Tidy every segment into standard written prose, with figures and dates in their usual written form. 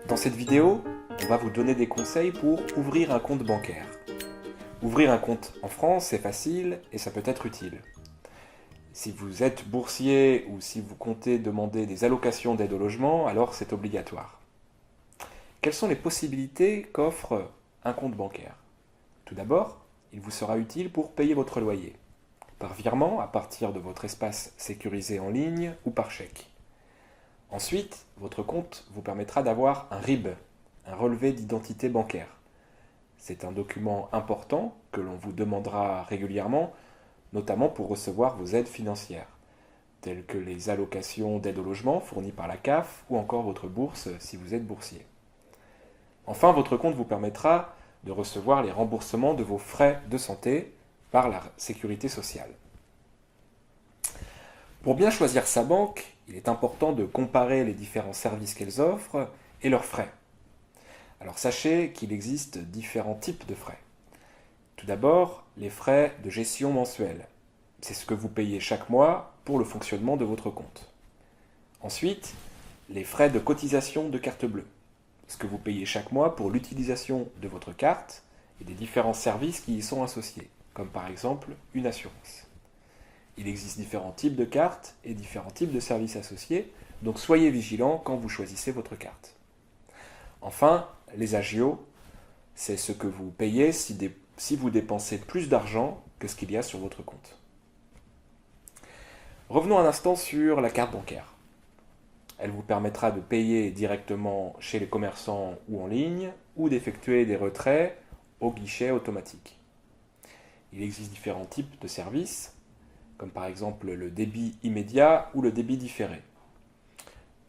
Dans cette vidéo, on va vous donner des conseils pour ouvrir un compte bancaire. Ouvrir un compte en France, c'est facile et ça peut être utile. Si vous êtes boursier ou si vous comptez demander des allocations d'aide au logement, alors c'est obligatoire. Quelles sont les possibilités qu'offre un compte bancaire? Tout d'abord, il vous sera utile pour payer votre loyer, par virement à partir de votre espace sécurisé en ligne ou par chèque. Ensuite, votre compte vous permettra d'avoir un RIB, un relevé d'identité bancaire. C'est un document important que l'on vous demandera régulièrement, notamment pour recevoir vos aides financières, telles que les allocations d'aide au logement fournies par la CAF ou encore votre bourse si vous êtes boursier. Enfin, votre compte vous permettra de recevoir les remboursements de vos frais de santé par la sécurité sociale. Pour bien choisir sa banque, il est important de comparer les différents services qu'elles offrent et leurs frais. Alors sachez qu'il existe différents types de frais. Tout d'abord, les frais de gestion mensuelle. C'est ce que vous payez chaque mois pour le fonctionnement de votre compte. Ensuite, les frais de cotisation de carte bleue. Ce que vous payez chaque mois pour l'utilisation de votre carte et des différents services qui y sont associés, comme par exemple une assurance. Il existe différents types de cartes et différents types de services associés, donc soyez vigilants quand vous choisissez votre carte. Enfin, les agios, c'est ce que vous payez si vous dépensez plus d'argent que ce qu'il y a sur votre compte. Revenons un instant sur la carte bancaire. Elle vous permettra de payer directement chez les commerçants ou en ligne, ou d'effectuer des retraits au guichet automatique. Il existe différents types de services, comme par exemple le débit immédiat ou le débit différé.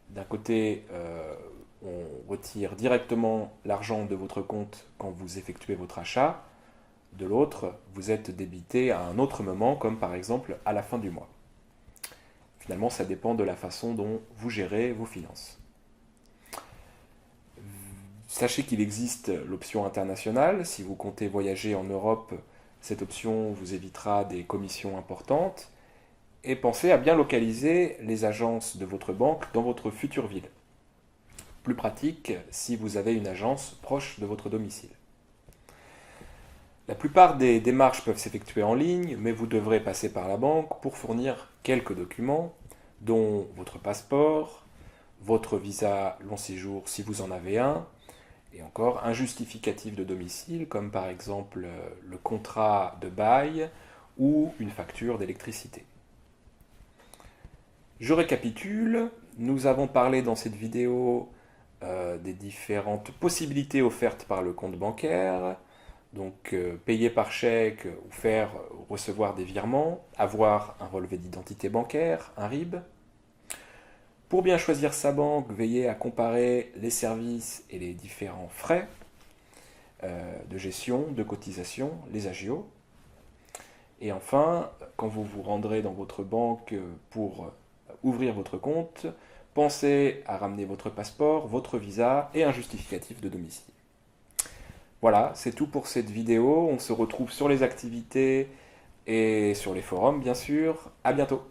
D'un côté, on retire directement l'argent de votre compte quand vous effectuez votre achat. De l'autre, vous êtes débité à un autre moment, comme par exemple à la fin du mois. Finalement, ça dépend de la façon dont vous gérez vos finances. Sachez qu'il existe l'option internationale. Si vous comptez voyager en Europe, cette option vous évitera des commissions importantes. Et pensez à bien localiser les agences de votre banque dans votre future ville. Plus pratique si vous avez une agence proche de votre domicile. La plupart des démarches peuvent s'effectuer en ligne, mais vous devrez passer par la banque pour fournir quelques documents, dont votre passeport, votre visa long séjour si vous en avez un, et encore un justificatif de domicile, comme par exemple le contrat de bail ou une facture d'électricité. Je récapitule, nous avons parlé dans cette vidéo des différentes possibilités offertes par le compte bancaire, donc payer par chèque ou recevoir des virements, avoir un relevé d'identité bancaire, un RIB. Pour bien choisir sa banque, veillez à comparer les services et les différents frais de gestion, de cotisation, les agios. Et enfin, quand vous vous rendrez dans votre banque pour ouvrir votre compte, pensez à ramener votre passeport, votre visa et un justificatif de domicile. Voilà, c'est tout pour cette vidéo. On se retrouve sur les activités et sur les forums, bien sûr. À bientôt!